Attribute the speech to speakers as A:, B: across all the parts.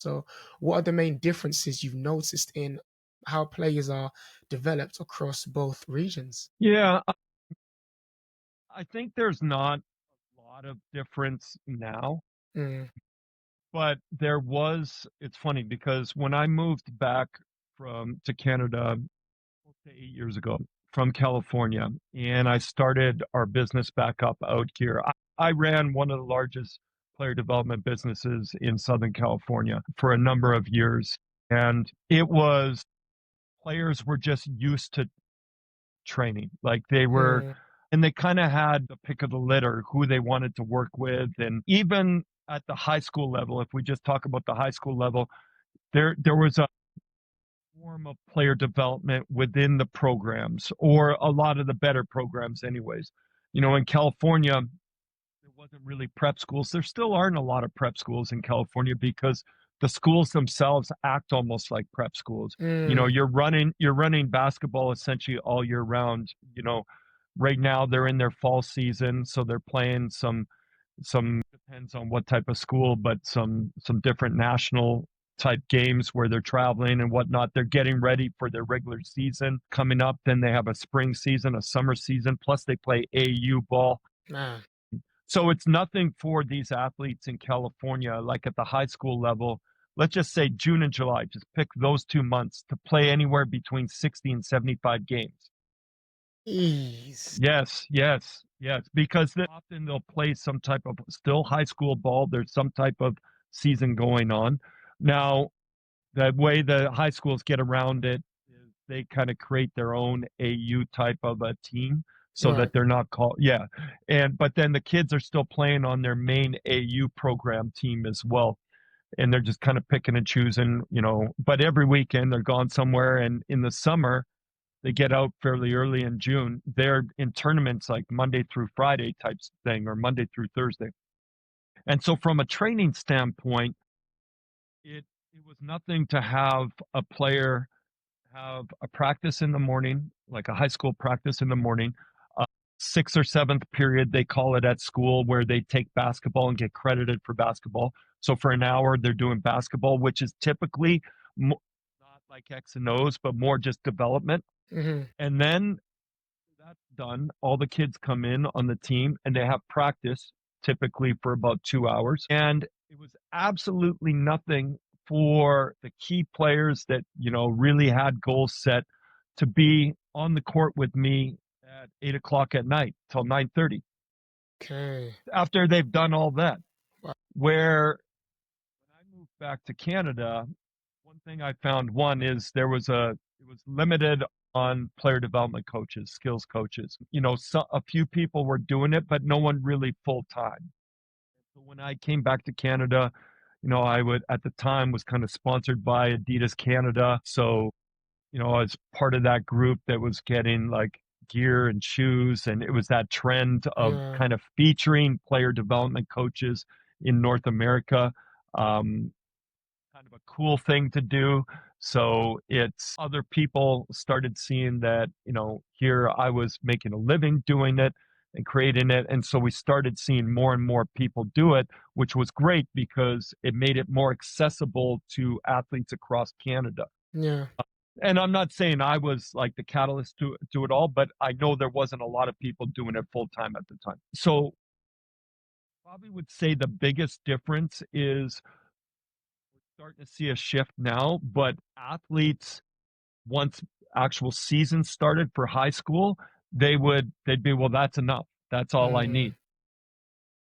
A: So, what are the main differences you've noticed in how players are developed across both regions?
B: Yeah, I think there's not a lot of difference now,
A: Mm,
B: but there was. It's funny because when I moved back from to Canada close to 8 years ago from California, and I started our business back up out here. I ran one of the largest player development businesses in Southern California for a number of years, and it was players were just used to training. Like they were,
A: mm,
B: and they kind of had the pick of the litter who they wanted to work with. And even at the high school level, if we just talk about the high school level, there was a form of player development within the programs or a lot of the better programs anyways. In California, there wasn't really prep schools. There still aren't a lot of prep schools in California because the schools themselves act almost like prep schools.
A: mm.
B: You're running basketball essentially all year round. Right now they're in their fall season, so they're playing some depends on what type of school, but some different national type games where they're traveling and whatnot. They're getting ready for their regular season coming up. Then they have a spring season, a summer season, plus they play AU ball.
A: Man.
B: So it's nothing for these athletes in California, like at the high school level. Let's just say June and July, just pick those 2 months to play anywhere between 60 and 75 games.
A: Ease.
B: Yes, yes, yes, because then often they'll play some type of still high school ball. There's some type of season going on. Now, the way the high schools get around it is they kind of create their own AU type of a team so
A: Right.
B: that they're not called, yeah. And but then the kids are still playing on their main AU program team as well. And they're just kind of picking and choosing, but every weekend they're gone somewhere. And in the summer, they get out fairly early in June. They're in tournaments like Monday through Friday types thing or Monday through Thursday. And so from a training standpoint, it was nothing to have a player have a practice in the morning, like a high school practice in the morning, uh, sixth or seventh period, they call it at school, where they take basketball and get credited for basketball. So for an hour, they're doing basketball, which is typically not like X and O's, but more just development.
A: Hmm.
B: And then that's done, all the kids come in on the team and they have practice typically for about 2 hours. And it was absolutely nothing for the key players that, really had goals set to be on the court with me at 8 o'clock at night till 9:30
A: Okay.
B: after they've done all that.
A: Wow.
B: Where when I moved back to Canada, one thing I found one is it was limited on player development coaches, skills coaches. A few people were doing it, but no one really full time. So when I came back to Canada, I would at the time was kind of sponsored by Adidas Canada. So, I was part of that group that was getting like gear and shoes. And it was that trend of
A: Yeah.
B: kind of featuring player development coaches in North America. Um, Kind of a cool thing to do. So it's other people started seeing that, here I was making a living doing it and creating it. And so we started seeing more and more people do it, which was great because it made it more accessible to athletes across Canada.
A: Yeah.
B: And I'm not saying I was like the catalyst to it all, but I know there wasn't a lot of people doing it full time at the time. So probably would say the biggest difference is starting to see a shift now, but athletes, once actual season started for high school, they'd be, well, that's enough. That's all I
A: Mm,
B: need.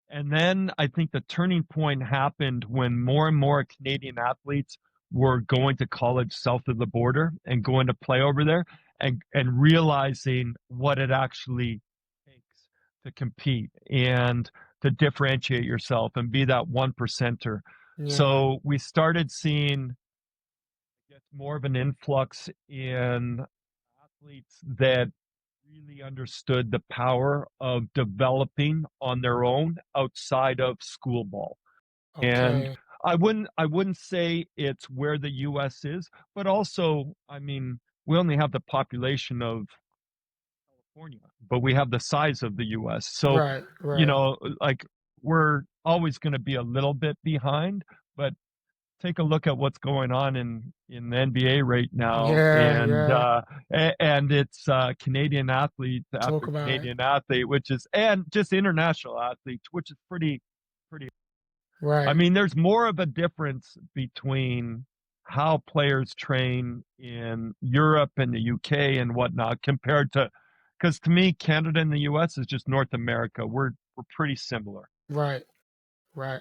B: And then I think the turning point happened when more and more Canadian athletes were going to college south of the border and going to play over there and realizing what it actually takes to compete and to differentiate yourself and be that one percenter.
A: yeah.
B: So we started seeing get more of an influx in athletes that really understood the power of developing on their own outside of school ball. And
A: Okay.
B: I wouldn't say it's where the US is, but also, I mean, we only have the population of California, but we have the size of the US. So,
A: Right. Right.
B: like we're always going to be a little bit behind, but take a look at what's going on in the NBA right now,
A: Yeah, yeah.
B: and it's Canadian athlete
A: Talk
B: after
A: about it.
B: Canadian athlete, which is and just international athletes, which is pretty. I
A: Right,
B: mean, there's more of a difference between how players train in Europe and the UK and whatnot compared to, because to me, Canada and the US is just North America. We're pretty similar.
A: right, right.